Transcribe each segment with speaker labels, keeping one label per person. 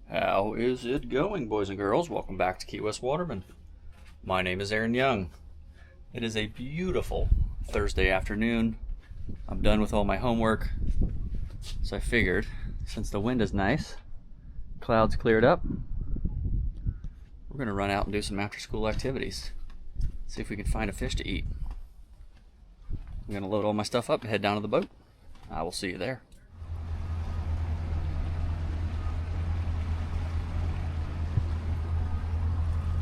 Speaker 1: How is it going, boys and girls? Welcome back to Key West Waterman. My name is Aaron Young. It is a beautiful Thursday afternoon. I'm done with all my homework, so I figured, since the wind is nice, clouds cleared up, we're going to run out and do some after-school activities. See if we can find a fish to eat. I'm going to load all my stuff up and head down to the boat. I will see you there.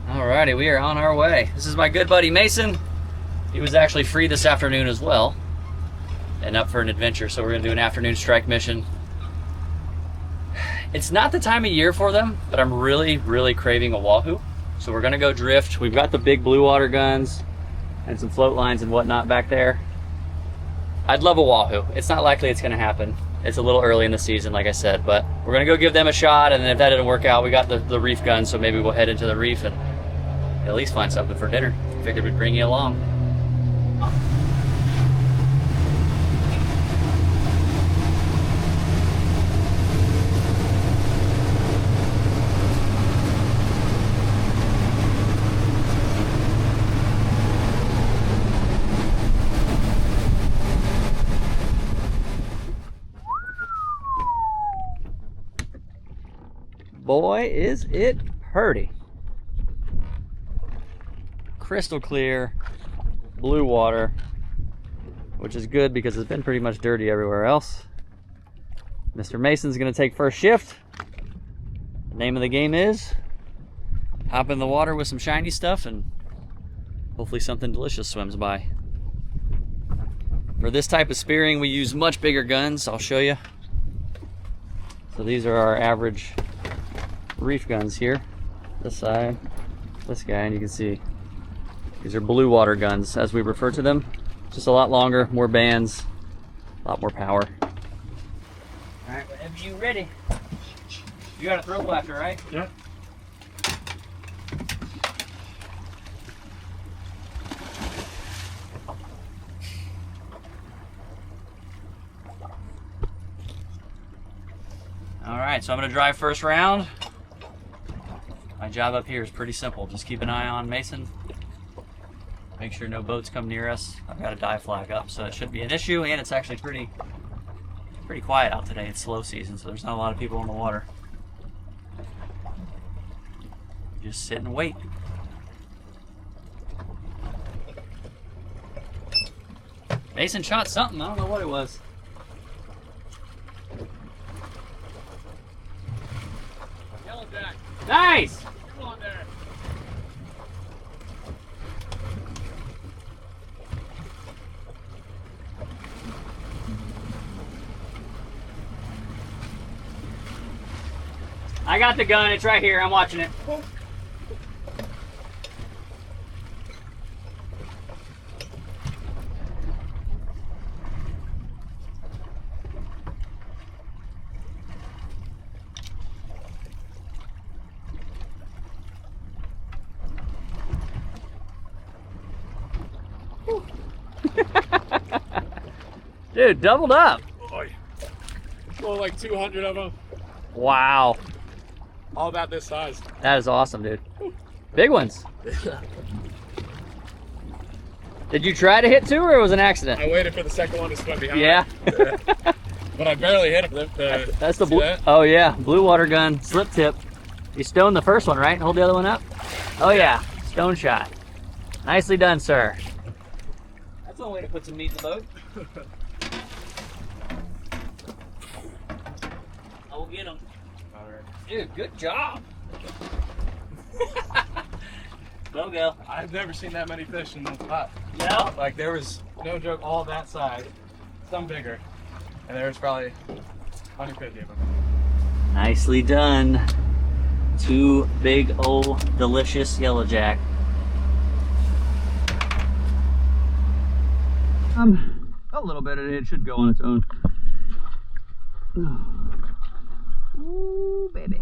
Speaker 1: Alrighty, we are on our way. This is my good buddy Mason. He was actually free this afternoon as well and up for an adventure, so we're gonna do an afternoon strike mission. It's not the time of year for them, but I'm really craving a wahoo. So we're gonna go drift. We've got the big Bluewater guns and some float lines and whatnot back there. I'd love a wahoo. It's not likely it's gonna happen. It's a little early in the season, like I said, but we're gonna go give them a shot, and then if that didn't work out, we got the reef gun, so maybe we'll head into the reef and at least find something for dinner. Figured we'd bring you along. Boy, is it pretty. Crystal clear blue water, which is good because it's been pretty much dirty everywhere else. Mr. Mason's gonna take first shift. The name of the game is hop in the water with some shiny stuff and hopefully something delicious swims by. For this type of spearing, we use much bigger guns. I'll show you. So these are our average reef guns here. This side, this guy, and you can see these are Bluewater guns, as we refer to them. Just a lot longer, more bands, a lot more power. All right, whenever you ready. You got a throw blaster, right?
Speaker 2: Yeah.
Speaker 1: All right, so I'm gonna drive first round. My job up here is pretty simple. Just keep an eye on Mason. Make sure no boats come near us. I've got a dive flag up, so it shouldn't be an issue, and it's actually pretty quiet out today. It's slow season, so there's not a lot of people in the water. Just sit and wait. Mason shot something. I don't know what it was.
Speaker 2: Yellowjack.
Speaker 1: Nice!
Speaker 2: Come on there.
Speaker 1: I got the gun. It's right here. I'm watching it. Dude, doubled up.
Speaker 2: Boy. Well, like 200 of them.
Speaker 1: Wow.
Speaker 2: All about this size.
Speaker 1: That is awesome, dude. Big ones. Did you try to hit two, or it was an accident?
Speaker 2: I waited for the second one to swim behind.
Speaker 1: Yeah.
Speaker 2: But I barely hit him.
Speaker 1: That's the blue. Oh yeah, Bluewater gun, slip tip. You stoned the first one, right? Hold the other one up. Oh yeah, stone shot. Nicely done, sir. That's one way to put some meat in the boat. I will get him.
Speaker 2: All right.
Speaker 1: Dude, good job. Go.
Speaker 2: I've never seen that many fish in the pot.
Speaker 1: No?
Speaker 2: Like there was, no joke, all that size, some bigger, and there was probably 150 of them.
Speaker 1: Nicely done. Two big old delicious yellowjack. A little bit of it should go on its own. Ooh, baby.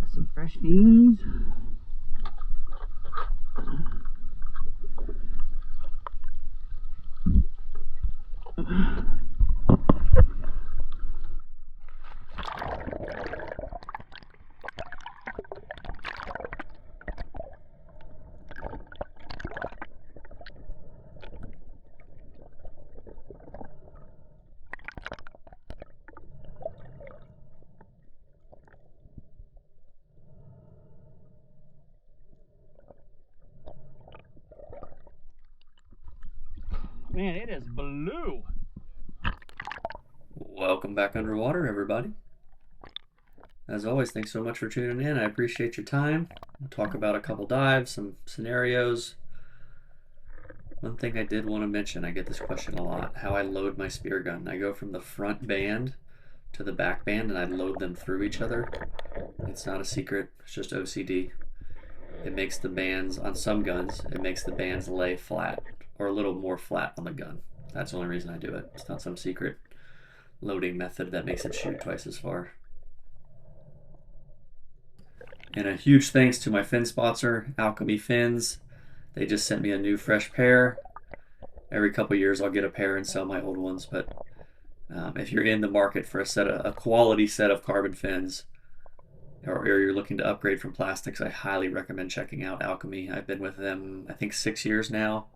Speaker 1: Got some fresh beans. Man, it is blue. Welcome back underwater, everybody. As always, thanks so much for tuning in. I appreciate your time. We'll talk about a couple dives, some scenarios. One thing I did want to mention, I get this question a lot, how I load my spear gun. I go from the front band to the back band and I load them through each other. It's not a secret, it's just OCD. It makes the bands, on some guns, it makes the bands lay flat or a little more flat on the gun. That's the only reason I do it. It's not some secret loading method that makes it shoot twice as far. And a huge thanks to my fin sponsor, Alchemy Fins. They just sent me a new fresh pair. Every couple years I'll get a pair and sell my old ones, but if you're in the market for a quality set of carbon fins, or you're looking to upgrade from plastics, I highly recommend checking out Alchemy. I've been with them, I think, 6 years now.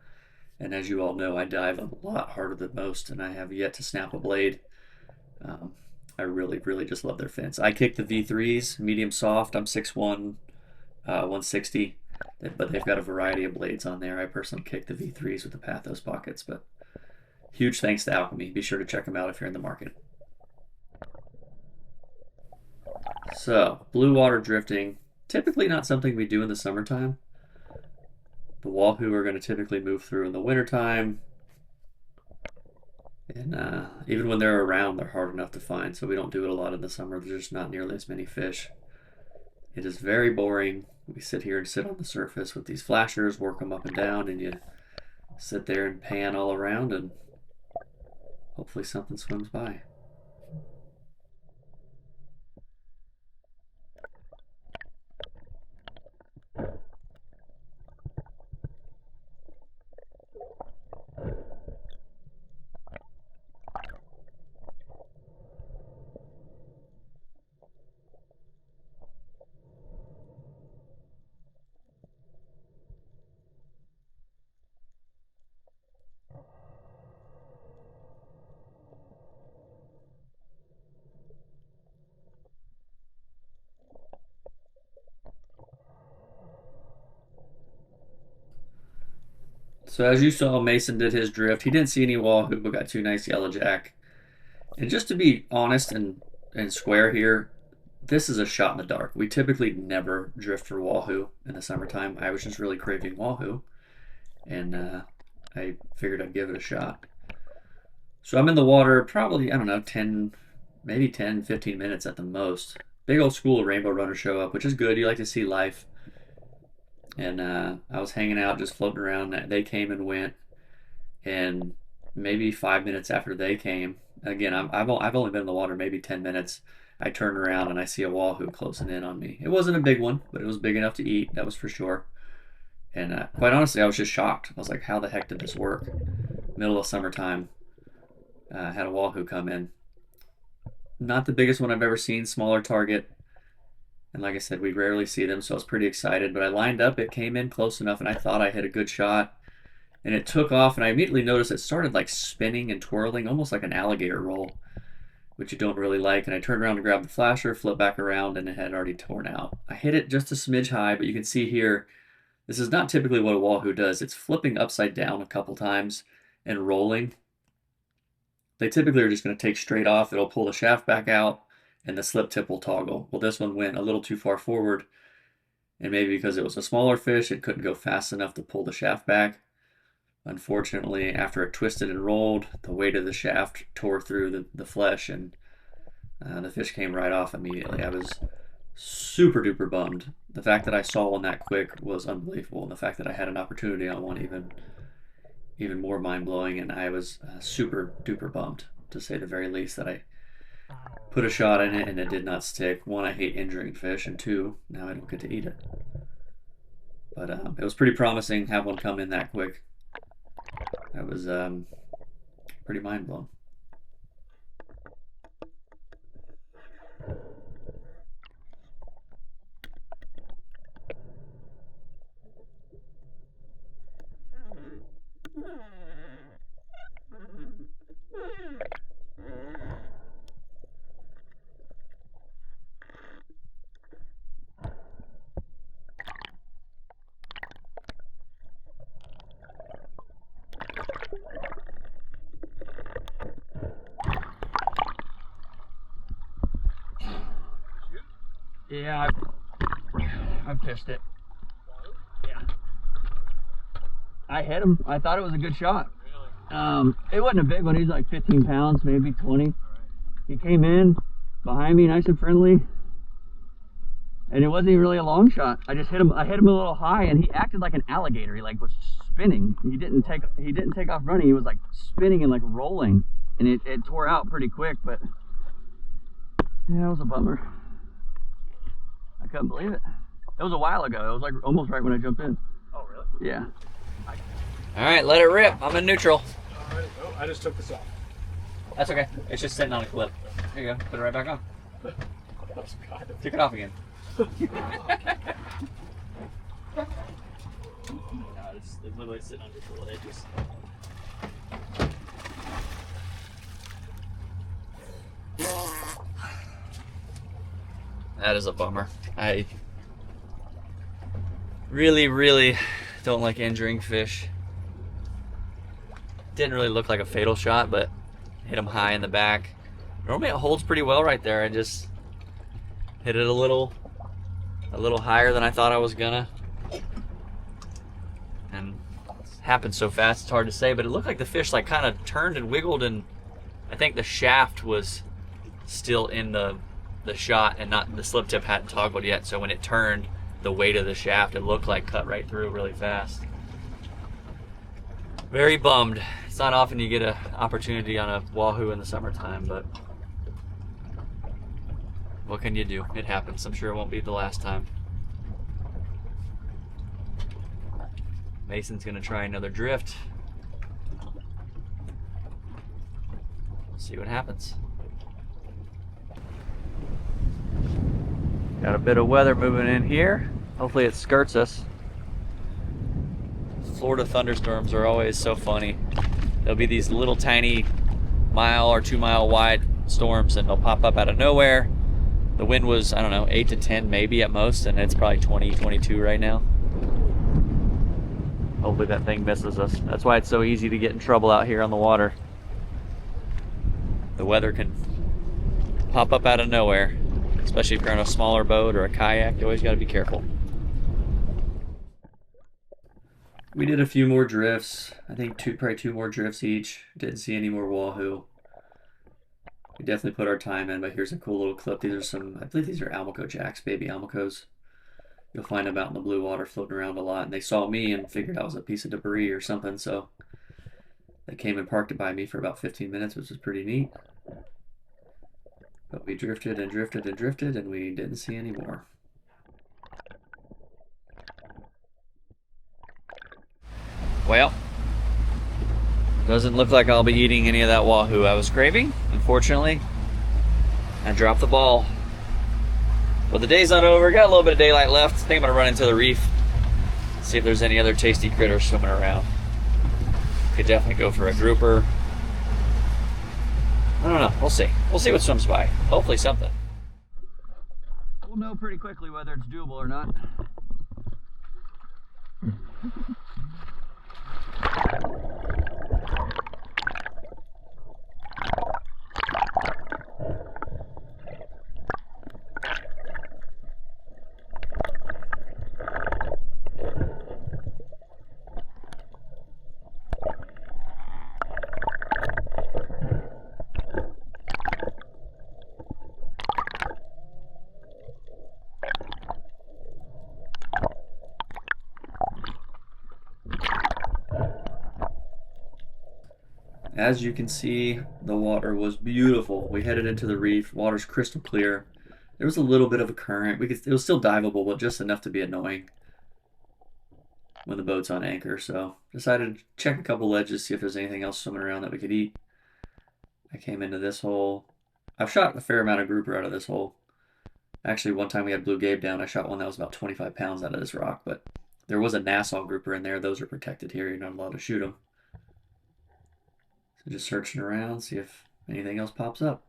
Speaker 1: And as you all know, I dive a lot harder than most, and I have yet to snap a blade. I really, really just love their fins. I kick the V3s, medium soft. I'm 6'1", 160, but they've got a variety of blades on there. I personally kick the V3s with the Pathos pockets, but huge thanks to Alchemy. Be sure to check them out if you're in the market. So, blue water drifting, typically not something we do in the summertime. The Wahoo are going to typically move through in the wintertime. And even when they're around, they're hard enough to find, so we don't do it a lot in the summer. There's just not nearly as many fish. It is very boring. We sit here and sit on the surface with these flashers, work them up and down, and you sit there and pan all around, and hopefully something swims by. So as you saw, Mason did his drift. He didn't see any Wahoo, but got 2 nice yellowjack. And just to be honest and square here, this is a shot in the dark. We typically never drift for Wahoo in the summertime. I was just really craving Wahoo, and I figured I'd give it a shot. So I'm in the water probably, I don't know, 10, maybe 10, 15 minutes at the most. Big old school of rainbow runners show up, which is good. You like to see life. And I was hanging out, just floating around. They came and went, and maybe 5 minutes after they came, again, I've only been in the water maybe 10 minutes. I turn around and I see a Wahoo closing in on me. It wasn't a big one, but it was big enough to eat, that was for sure. And quite honestly, I was just shocked. I was like, how the heck did this work? Middle of summertime, had a Wahoo come in. Not the biggest one I've ever seen, smaller target. And like I said, we rarely see them, so I was pretty excited. But I lined up, it came in close enough, and I thought I hit a good shot. And it took off, and I immediately noticed it started like spinning and twirling, almost like an alligator roll, which you don't really like. And I turned around to grab the flasher, flipped back around, and it had already torn out. I hit it just a smidge high, but you can see here, this is not typically what a Wahoo does. It's flipping upside down a couple times and rolling. They typically are just going to take straight off. It'll pull the shaft back out, and the slip tip will toggle. Well, this one went a little too far forward, and maybe because it was a smaller fish, it couldn't go fast enough to pull the shaft back. Unfortunately, after it twisted and rolled, the weight of the shaft tore through the flesh, and the fish came right off immediately. I was super duper bummed. The fact that I saw one that quick was unbelievable, and the fact that I had an opportunity on one even more mind-blowing, and I was super duper bummed, to say the very least, that I put a shot in it and it did not stick. 1, I hate injuring fish, and 2, now I don't get to eat it. But it was pretty promising, have one come in that quick. That was pretty mind-blowing. Yeah, I fished it. Yeah. I hit him. I thought it was a good shot.
Speaker 2: Really?
Speaker 1: It wasn't a big one. He's like 15 pounds, maybe 20. He came in behind me, nice and friendly. And it wasn't even really a long shot. I just hit him. I hit him a little high, and he acted like an alligator. He like was spinning. He didn't take off running. He was like spinning and like rolling, and it tore out pretty quick. But yeah, it was a bummer. I couldn't believe it. It was a while ago. It was like almost right when I jumped in.
Speaker 2: Oh, really?
Speaker 1: Yeah. All right, let it rip. I'm in neutral.
Speaker 2: Alright. Oh, I just took this off.
Speaker 1: That's okay. It's just sitting on a clip. There you go. Put it right back on.
Speaker 2: Oh, God.
Speaker 1: Took it off again. No, it's literally sitting on your little edges. That is a bummer. I really don't like injuring fish. Didn't really look like a fatal shot, but hit him high in the back. Normally it holds pretty well right there. I just hit it a little higher than I thought I was gonna. And it happened so fast, it's hard to say, but it looked like the fish like kind of turned and wiggled, and I think the shaft was still in the shot and not the slip tip hadn't toggled yet. So when it turned, the weight of the shaft, it looked like cut right through really fast. Very bummed. It's not often you get an opportunity on a wahoo in the summertime, but what can you do? It happens. I'm sure it won't be the last time. Mason's gonna try another drift. See what happens. Got a bit of weather moving in here. Hopefully it skirts us. Florida thunderstorms are always so funny. There'll be these little tiny 1 or 2 mile wide storms, and they'll pop up out of nowhere. The wind was, I don't know, 8 to 10 maybe at most, and it's probably 20, 22 right now. Hopefully that thing misses us. That's why it's so easy to get in trouble out here on the water. The weather can pop up out of nowhere, especially if you're on a smaller boat or a kayak. You always got to be careful. We did a few more drifts. I think probably two more drifts each. Didn't see any more wahoo. We definitely put our time in, but here's a cool little clip. These are some, I believe these are Almaco jacks, baby Almacos. You'll find them out in the blue water floating around a lot. And they saw me and figured I was a piece of debris or something, so they came and parked it by me for about 15 minutes, which was pretty neat. But we drifted and drifted and drifted, and we didn't see any more. Well, doesn't look like I'll be eating any of that wahoo I was craving, unfortunately. I dropped the ball. But the day's not over. Got a little bit of daylight left. I think I'm gonna run into the reef, see if there's any other tasty critters swimming around. Could definitely go for a grouper. I don't know. We'll see. We'll see what swims by. Hopefully something. We'll know pretty quickly whether it's doable or not. As you can see, the water was beautiful. We headed into the reef. Water's crystal clear. There was a little bit of a current. It was still diveable, but just enough to be annoying when the boat's on anchor. So decided to check a couple ledges, see if there's anything else swimming around that we could eat. I came into this hole. I've shot a fair amount of grouper out of this hole. Actually, one time we had blue gabe down. I shot one that was about 25 pounds out of this rock, but there was a Nassau grouper in there. Those are protected here. You're not allowed to shoot them. So just searching around, see if anything else pops up.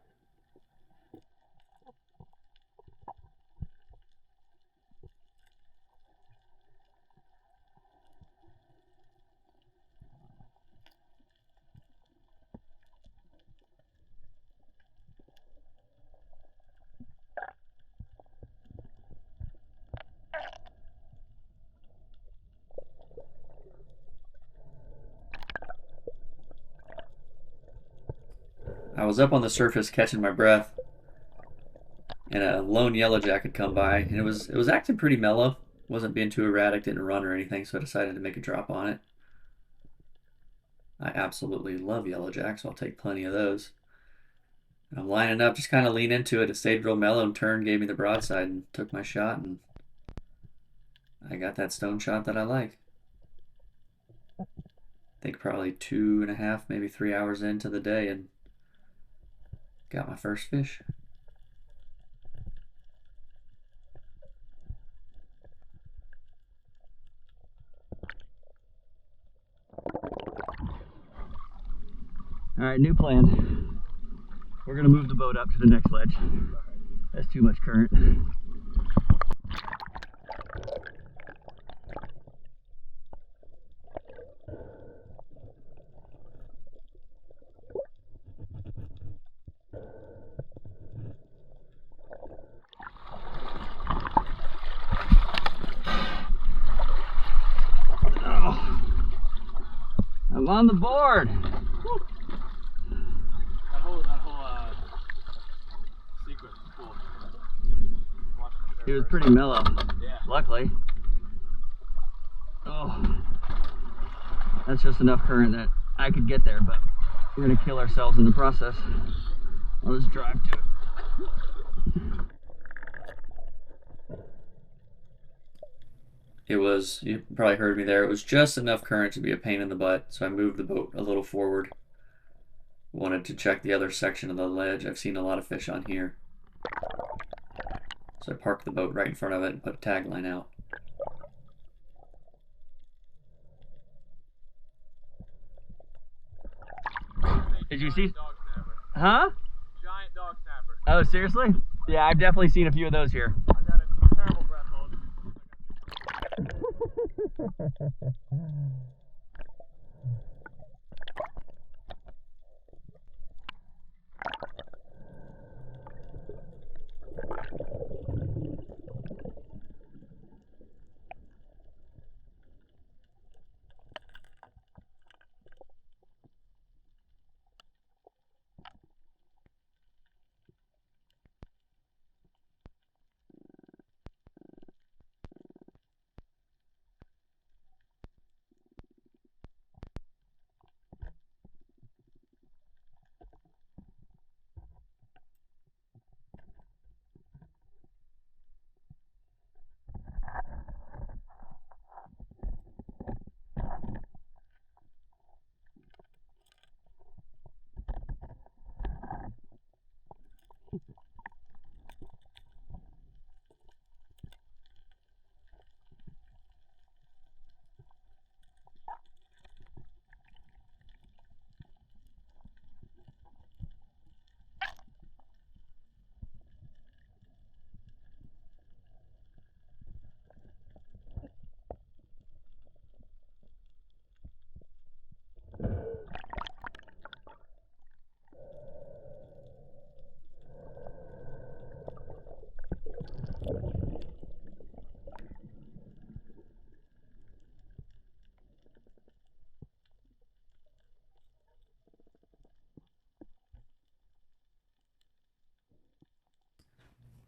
Speaker 1: I was up on the surface catching my breath, and a lone yellow jacket come by, and it was acting pretty mellow. Wasn't being too erratic, didn't run or anything, so I decided to make a drop on it. I absolutely love yellowjacks, so I'll take plenty of those. And I'm lining up, just kind of lean into it. It stayed real mellow and turned, gave me the broadside, and took my shot, and I got that stone shot that I like. I think probably 2.5, maybe 3 hours into the day, and got my first fish. All right, new plan. We're gonna move the boat up to the next ledge. That's too much current. Oh, I'm on the board.
Speaker 2: That whole sequence was cool.
Speaker 1: He was pretty mellow.
Speaker 2: Yeah.
Speaker 1: Luckily. Oh, that's just enough current that I could get there, but we're gonna kill ourselves in the process. I'll just drive to it. It was, you probably heard me there, it was just enough current to be a pain in the butt, so I moved the boat a little forward. Wanted to check the other section of the ledge. I've seen a lot of fish on here. So I parked the boat right in front of it and put a tag line out. Did you see?
Speaker 2: Dog snapper.
Speaker 1: Huh?
Speaker 2: Giant dog snapper.
Speaker 1: Oh, seriously? Yeah, I've definitely seen a few of those here.
Speaker 2: I got a terrible breath hold.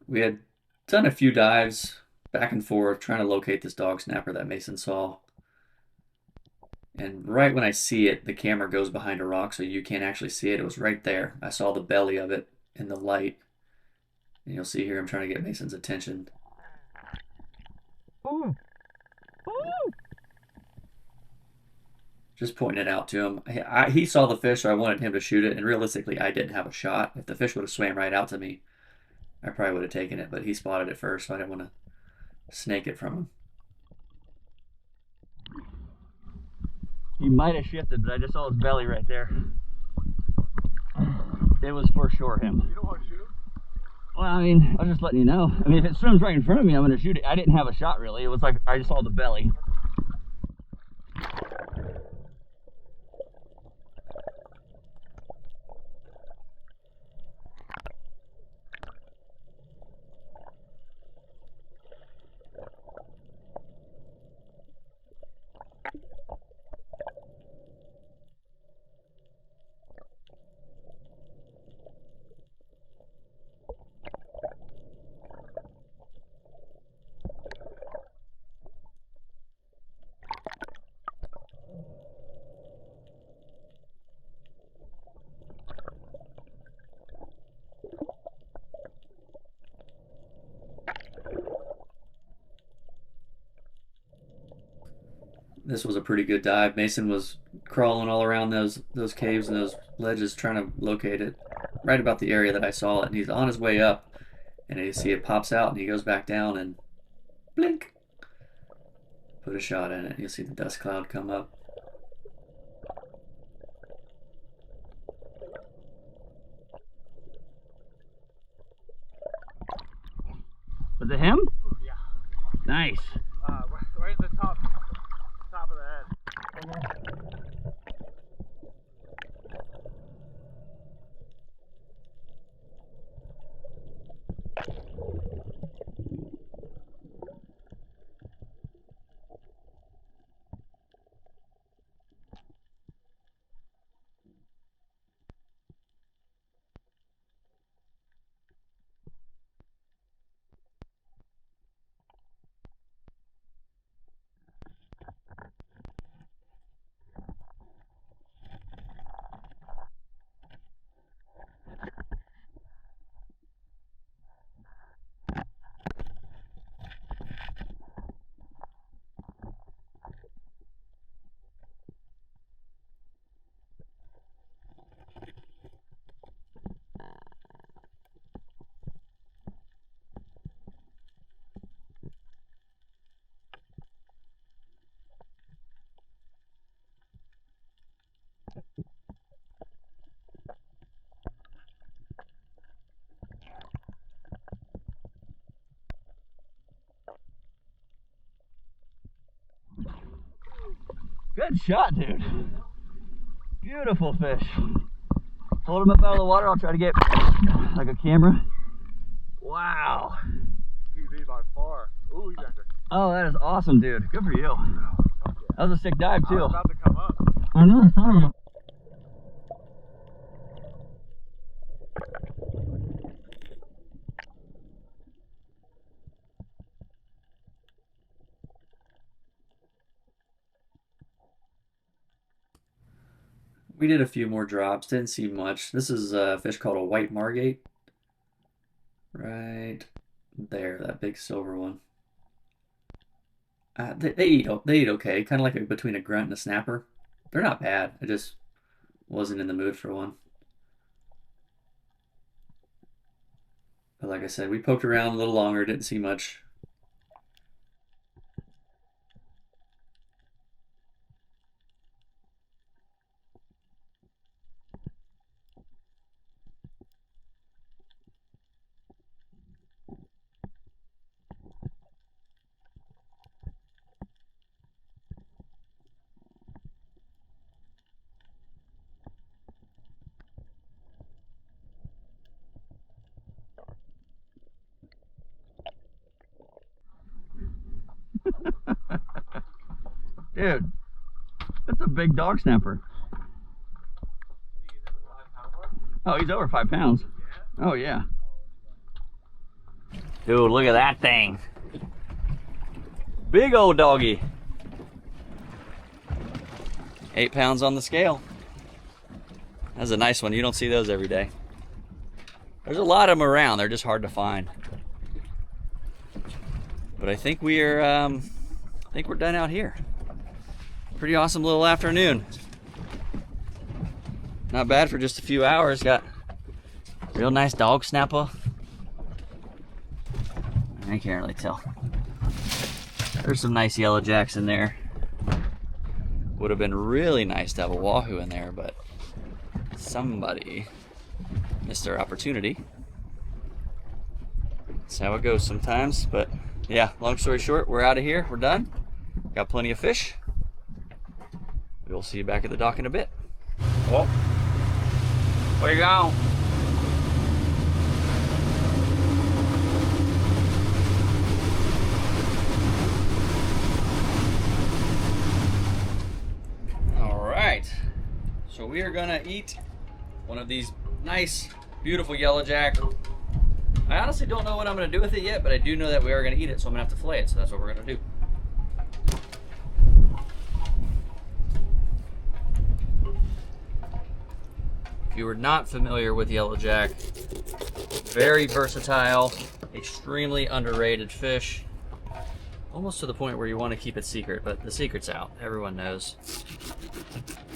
Speaker 1: We had done a few dives back and forth trying to locate this dog snapper that Mason saw. And right when I see it, the camera goes behind a rock so you can't actually see it. It was right there. I saw the belly of it in the light. And you'll see here I'm trying to get Mason's attention. Ooh. Ooh. Just pointing it out to him. He saw the fish, so I wanted him to shoot it. And realistically, I didn't have a shot. If the fish would have swam right out to me, I probably would have taken it. But he spotted it first, so I didn't want to snake it from him. He might have shifted, but I just saw his belly right there. It was for sure him.
Speaker 2: You don't want to shoot him?
Speaker 1: Well, I mean, I was just letting you know. I mean, if it swims right in front of me, I'm going to shoot it. I didn't have a shot, really. It was like I just saw the belly. This was a pretty good dive. Mason was crawling all around those caves and those ledges trying to locate it right about the area that I saw it. And he's on his way up, and you see it pops out, and he goes back down and blink, put a shot in it. You'll see the dust cloud come up.
Speaker 3: Was it him?
Speaker 2: Yeah.
Speaker 3: Nice.
Speaker 2: Right in the top of the head.
Speaker 3: Good shot, dude. Beautiful fish. Hold him up out of the water. I'll try to get like a camera. Wow.
Speaker 2: TV by far. Ooh, he's under.
Speaker 3: Oh, that is awesome, dude. Good for you. That was a sick dive,
Speaker 2: I
Speaker 3: too.
Speaker 2: was about to come up.
Speaker 3: I know, I saw him.
Speaker 1: We did a few more drops, didn't see much. This is a fish called a white margate. Right there, that big silver one. They eat okay, kind of like between a grunt and a snapper. They're not bad. I just wasn't in the mood for one. But like I said, we poked around a little longer, didn't see much.
Speaker 3: Dude, that's a big dog snapper. Oh, he's over 5 pounds. Oh, yeah. Dude, look at that thing. Big old doggy.
Speaker 1: 8 pounds on the scale. That's a nice one. You don't see those every day. There's a lot of them around. They're just hard to find. But I think we're done out here. Pretty awesome little afternoon. Not bad for just a few hours. Got real nice dog snapper. I can't really tell. There's some nice yellow jacks in there. Would have been really nice to have a wahoo in there, but somebody missed their opportunity. That's how it goes sometimes. But yeah, long story short, we're out of here. We're done. Got plenty of fish. We'll see you back at the dock in a bit.
Speaker 3: Oh, where you going?
Speaker 1: All right, so we are gonna eat one of these nice, beautiful yellow jack. I honestly don't know what I'm gonna do with it yet, but I do know that we are gonna eat it, so I'm gonna have to fillet it, so that's what we're gonna do. If you were not familiar with yellowjack, very versatile, extremely underrated fish. almost to the point where you want to keep it secret, but the secret's out. Everyone knows.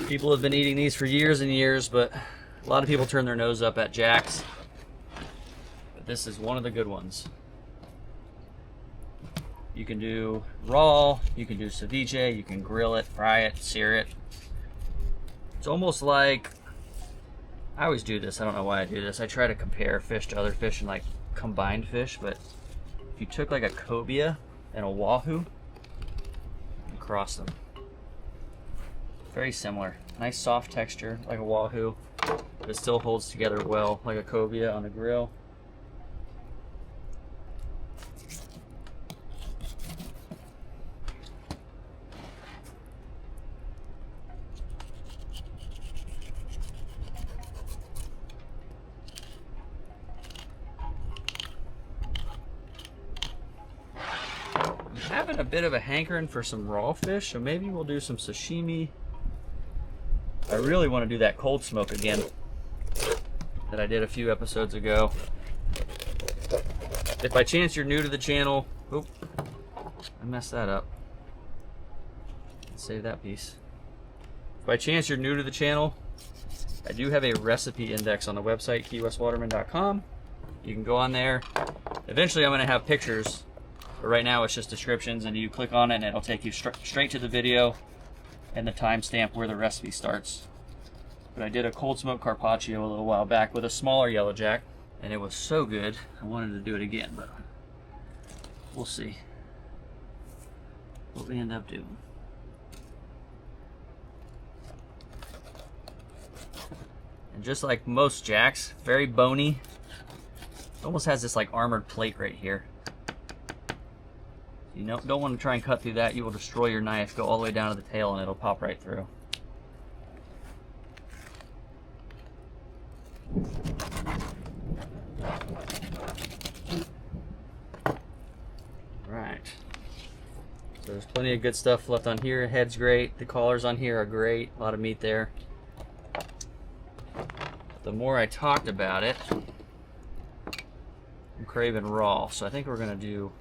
Speaker 1: People have been eating these for years and years, but a lot of people turn their nose up at jacks. But this is one of the good ones. You can do raw, you can do ceviche, you can grill it, fry it, sear it. It's almost like, I always do this, I don't know why I do this. I try to compare fish to other fish and like combined fish, but if you took like a cobia and a wahoo and cross them, very similar. Nice soft texture like a wahoo, but it still holds together well like a cobia on the grill. Having a bit of a hankering for some raw fish, so maybe we'll do some sashimi. I really want to do that cold smoke again that I did a few episodes ago. If by chance you're new to the channel, oop, I messed that up. Let's save that piece. If by chance you're new to the channel, I do have a recipe index on the website, keywestwaterman.com. You can go on there. Eventually I'm going to have pictures, but right now it's just descriptions, and you click on it and it'll take you straight to the video and the timestamp where the recipe starts. But I did a cold smoked carpaccio a little while back with a smaller yellowjack, and it was so good I wanted to do it again, but we'll see what we end up doing. And just like most jacks, very bony. It almost has this like armored plate right here. You don't want to try and cut through that. You will destroy your knife. Go all the way down to the tail and it'll pop right through. Right. So there's plenty of good stuff left on here. Head's great. The collars on here are great. A lot of meat there. The more I talked about it, I'm craving raw. So I think we're going to do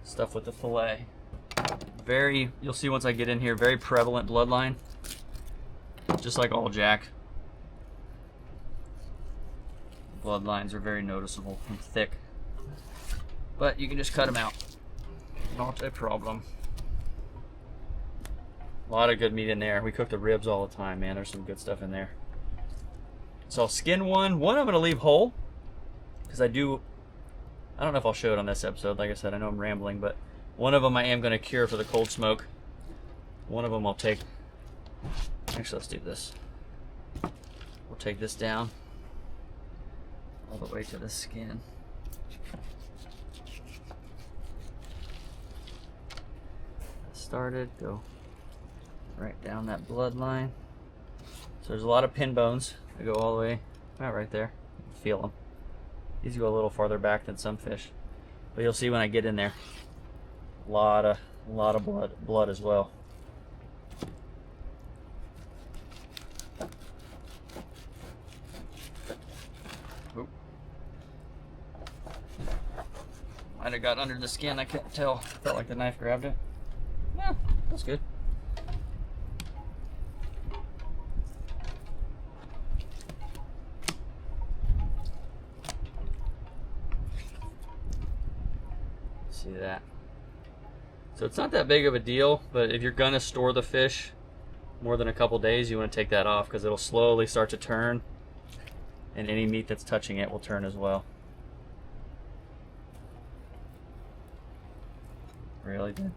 Speaker 1: stuff with the fillet. Very, you'll see once I get in here, very prevalent bloodline, just like all jack. Bloodlines are very noticeable and thick, but you can just cut them out, not a problem. A lot of good meat in there. We cook the ribs all the time, man. There's some good stuff in there. So I'll skin one I'm going to leave whole, because I don't know if I'll show it on this episode. Like I said, I know I'm rambling, but one of them I am going to cure for the cold smoke. One of them I'll take. Actually, let's do this. We'll take this down all the way to the skin. Started, go right down that bloodline. So there's a lot of pin bones that go all the way about right there. You can feel them. These go a little farther back than some fish, but you'll see when I get in there, a lot of blood as well. Oop. Might have got under the skin. I couldn't tell. Felt like the knife grabbed it. Yeah, that's good. See that? So it's not that big of a deal, but if you're gonna store the fish more than a couple days, you want to take that off because it'll slowly start to turn, and any meat that's touching it will turn as well. Really good.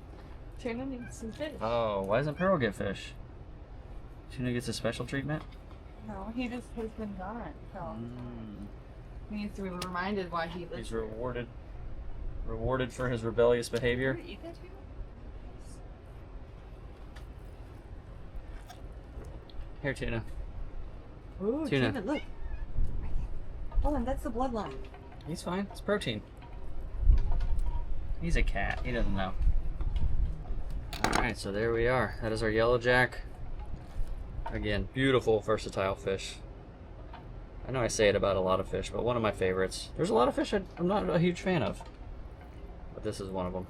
Speaker 4: Tuna needs some fish.
Speaker 1: Oh, why doesn't Pearl get fish? Tuna gets a special treatment?
Speaker 4: No, he just has been gone. So he needs to be reminded why he lives.
Speaker 1: He's rewarded for his rebellious behavior.
Speaker 4: Did you eat that tuna?
Speaker 1: Here, Tuna.
Speaker 4: Ooh,
Speaker 1: Tuna.
Speaker 4: tuna, look. Hold on, that's the bloodline.
Speaker 1: He's fine. It's protein. He's a cat. He doesn't know. Alright, so there we are. That is our yellowjack. Again, beautiful, versatile fish. I know I say it about a lot of fish, but one of my favorites. There's a lot of fish I'm not a huge fan of. but this is one of them.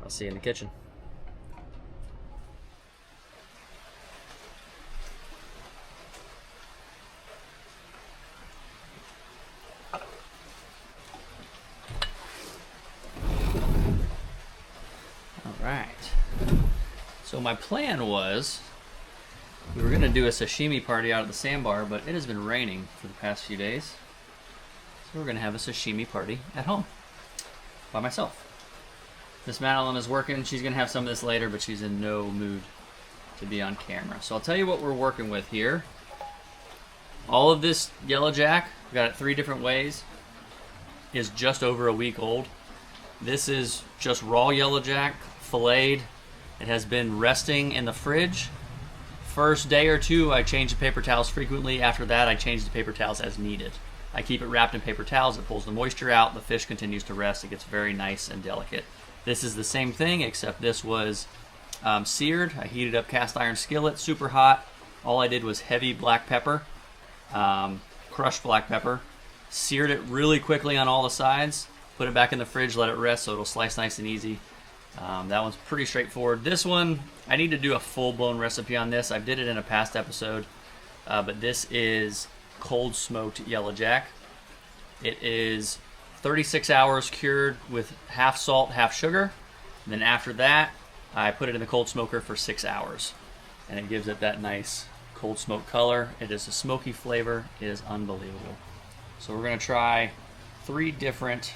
Speaker 1: I'll see you in the kitchen. Alright. So my plan was, we were going to do a sashimi party out at the sandbar, but it has been raining for the past few days. So we're going to have a sashimi party at home by myself. Miss Madeline is working. She's going to have some of this later, but she's in no mood to be on camera. So I'll tell you what we're working with here. All of this yellow jack, we got it 3 different ways, is just over a week old. This is just raw yellow jack, filleted. It has been resting in the fridge. First day or 2, I change the paper towels frequently. After that, I change the paper towels as needed. I keep it wrapped in paper towels. It pulls the moisture out. The fish continues to rest. It gets very nice and delicate. This is the same thing, except this was seared. I heated up cast iron skillet, super hot. All I did was heavy black pepper, crushed black pepper, seared it really quickly on all the sides, put it back in the fridge, let it rest so it'll slice nice and easy. That one's pretty straightforward. This one, I need to do a full-blown recipe on this. I did it in a past episode, but this is cold smoked yellow jack. It is 36 hours cured with half salt, half sugar. And then after that, I put it in the cold smoker for 6 hours. And it gives it that nice cold smoke color. It is a smoky flavor. It is unbelievable. So we're going to try 3 different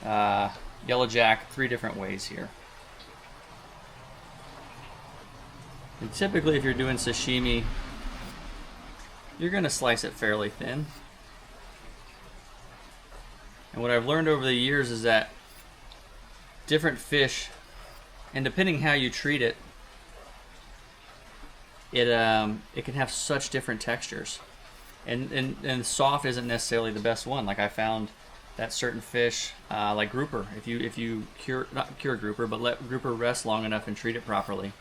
Speaker 1: yellow jack 3 different ways here. And typically if you're doing sashimi, you're going to slice it fairly thin. And what I've learned over the years is that different fish, and depending how you treat it, it can have such different textures. And soft isn't necessarily the best one. Like I found that certain fish, like grouper, if you not cure grouper, but let grouper rest long enough and treat it properly,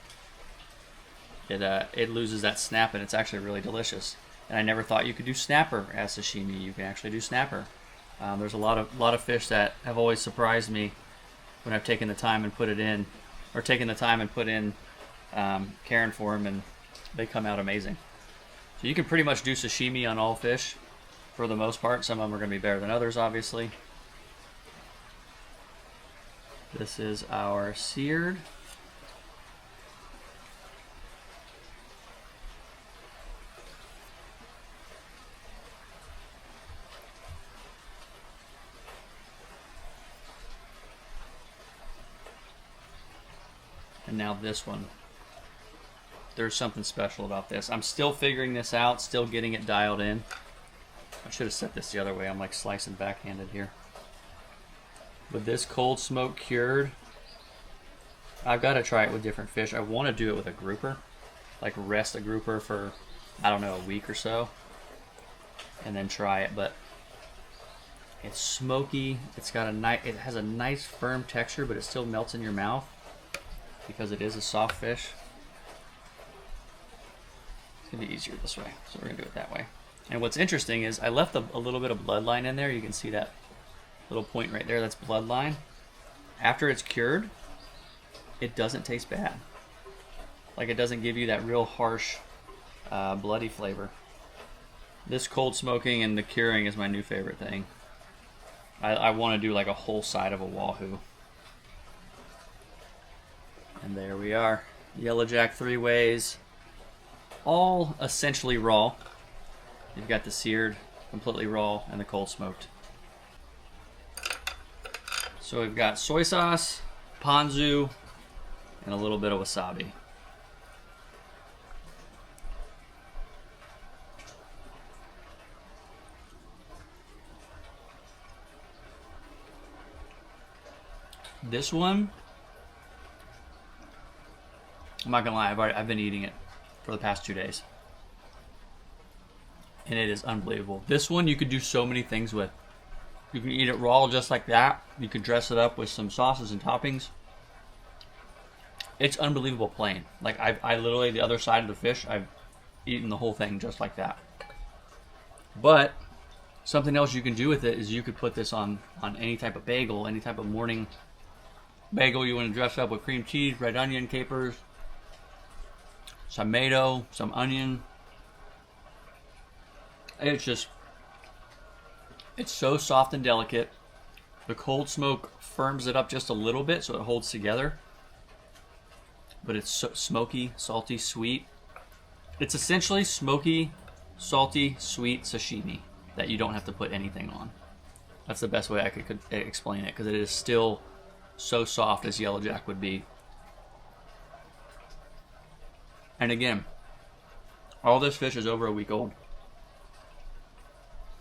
Speaker 1: it loses that snap, and it's actually really delicious. And I never thought you could do snapper as sashimi. You can actually do snapper. There's a lot of fish that have always surprised me when I've taken the time and put it in, or taken the time and put in caring for them, and they come out amazing. So you can pretty much do sashimi on all fish for the most part. Some of them are going to be better than others, obviously. This is our seared. And now this one. There's something special about this. I'm still figuring this out, still getting it dialed in. I should have set this the other way. I'm like slicing backhanded here. With this cold smoke cured, I've got to try it with different fish. I want to do it with a grouper. Like rest a grouper for, I don't know, a week or so. And then try it. But it's smoky. It's got it has a nice firm texture, but it still melts in your mouth because it is a soft fish. It's going to be easier this way, so we're going to do it that way. And what's interesting is I left a little bit of bloodline in there. You can see that little point right there, that's bloodline. After it's cured, it doesn't taste bad. Like it doesn't give you that real harsh, bloody flavor. This cold smoking and the curing is my new favorite thing. I want to do like a whole side of a wahoo. And there we are. Yellow jack 3 ways. All essentially raw. You've got the seared, completely raw, and the cold smoked. So we've got soy sauce, ponzu, and a little bit of wasabi. This one, I'm not gonna lie, I've been eating it for the past 2 days. And it is unbelievable. This one you could do so many things with. You can eat it raw just like that. You could dress it up with some sauces and toppings. It's unbelievable plain. Like I literally, the other side of the fish, I've eaten the whole thing just like that. But Something else you can do with it is you could put this on any type of bagel, any type of morning bagel you want to dress up with cream cheese, red onion, capers, some tomato, some onion. It's so soft and delicate. The cold smoke firms it up just a little bit so it holds together. But it's so smoky, salty, sweet. It's essentially smoky, salty, sweet sashimi that you don't have to put anything on. That's the best way I could explain it, because it is still so soft as yellowjack would be. And again, all this fish is over a week old.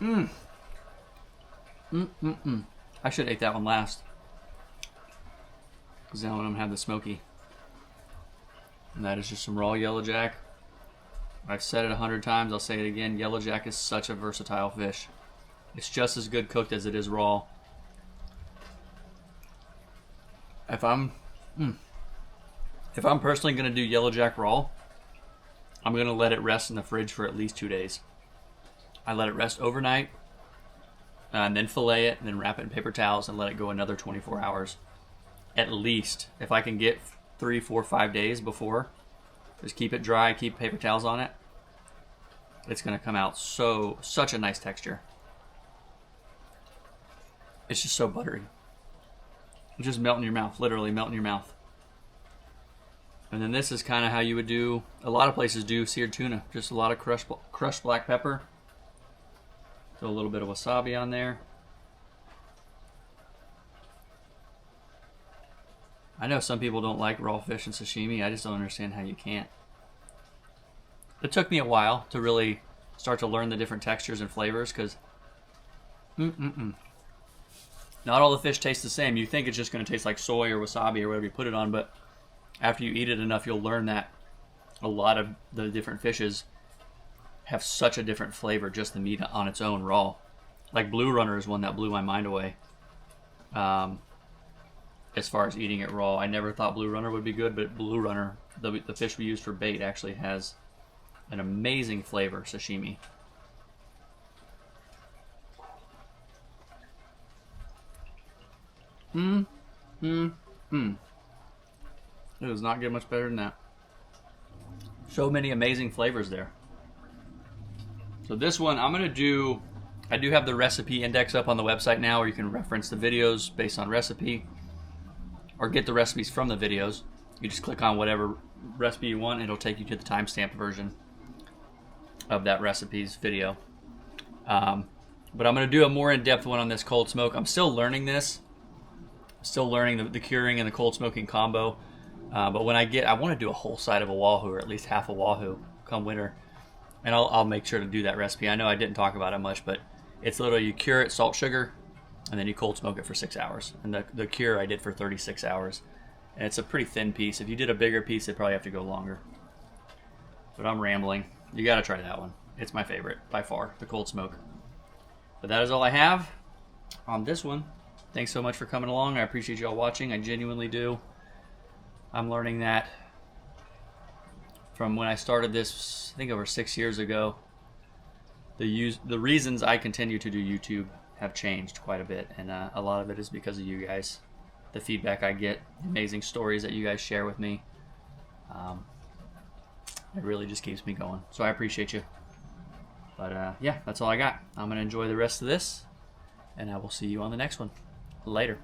Speaker 1: I should have ate that one last, because now I'm going to have the smoky. And that is just some raw yellowjack. I've said it 100 times, I'll say it again. Yellowjack is such a versatile fish. It's just as good cooked as it is raw. If I'm personally going to do yellowjack raw, I'm going to let it rest in the fridge for at least 2 days. I let it rest overnight, and then fillet it, and then wrap it in paper towels and let it go another 24 hours. At least. If I can get 3, 4, 5 days before, just keep it dry, keep paper towels on it. It's going to come out such a nice texture. It's just so buttery. It's just melt in your mouth, literally melt in your mouth. And then this is kind of how you would do, a lot of places do seared tuna. Just a lot of crushed black pepper. Throw a little bit of wasabi on there. I know some people don't like raw fish and sashimi. I just don't understand how you can't. It took me a while to really start to learn the different textures and flavors, because not all the fish taste the same. You think it's just going to taste like soy or wasabi or whatever you put it on, but after you eat it enough, you'll learn that a lot of the different fishes have such a different flavor, just the meat on its own raw. Like Blue Runner is one that blew my mind away. As far as eating it raw, I never thought Blue Runner would be good, but Blue Runner, the fish we use for bait, actually has an amazing flavor sashimi. It does not get much better than that. So many amazing flavors there. So this one, I do have the recipe index up on the website now, where you can reference the videos based on recipe, or get the recipes from the videos. You just click on whatever recipe you want, and it'll take you to the timestamped version of that recipe's video. But I'm going to do a more in-depth one on this cold smoke. I'm still learning this. Still learning the curing and the cold smoking combo. But when I want to do a whole side of a wahoo, or at least half a wahoo come winter. And I'll make sure to do that recipe. I know I didn't talk about it much, but it's literally you cure it, salt, sugar, and then you cold smoke it for 6 hours. And the cure I did for 36 hours. And it's a pretty thin piece. If you did a bigger piece, it'd probably have to go longer. But I'm rambling. You got to try that one. It's my favorite by far, the cold smoke. But that is all I have on this one. Thanks so much for coming along. I appreciate you all watching. I genuinely do. I'm learning that from when I started this, I think over 6 years ago. The reasons I continue to do YouTube have changed quite a bit, and a lot of it is because of you guys. The feedback I get, the amazing stories that you guys share with me. It really just keeps me going. So I appreciate you. But yeah, that's all I got. I'm going to enjoy the rest of this, and I will see you on the next one. Later.